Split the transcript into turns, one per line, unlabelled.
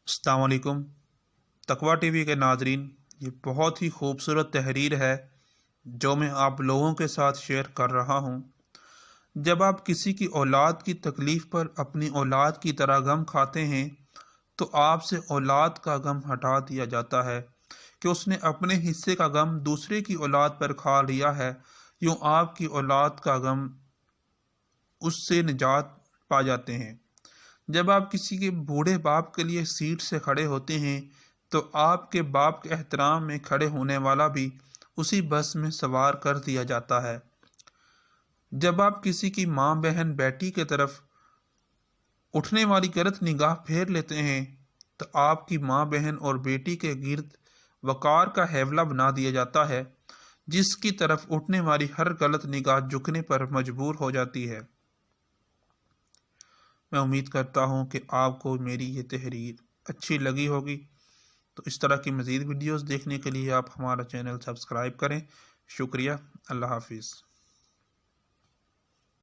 السلام علیکم تقویٰ T V کے ناظرین، یہ بہت ہی خوبصورت تحریر ہے جو میں آپ لوگوں کے ساتھ شیئر کر رہا ہوں۔ جب آپ کسی کی اولاد کی تکلیف پر اپنی اولاد کی طرح غم کھاتے ہیں تو آپ سے اولاد کا غم ہٹا دیا جاتا ہے کہ اس نے اپنے حصے کا غم دوسرے کی اولاد پر کھا لیا ہے، یوں آپ کی اولاد کا غم اس سے نجات پا جاتے ہیں۔ جب آپ کسی کے بوڑھے باپ کے لیے سیٹ سے کھڑے ہوتے ہیں تو آپ کے باپ کے احترام میں کھڑے ہونے والا بھی اسی بس میں سوار کر دیا جاتا ہے۔ جب آپ کسی کی ماں بہن بیٹی کے طرف اٹھنے والی غلط نگاہ پھیر لیتے ہیں تو آپ کی ماں بہن اور بیٹی کے گرد وقار کا حیولہ بنا دیا جاتا ہے، جس کی طرف اٹھنے والی ہر غلط نگاہ جھکنے پر مجبور ہو جاتی ہے۔ میں امید کرتا ہوں کہ آپ کو میری یہ تحریر اچھی لگی ہوگی، تو اس طرح کی مزید ویڈیوز دیکھنے کے لیے آپ ہمارا چینل سبسکرائب کریں۔ شکریہ، اللہ حافظ۔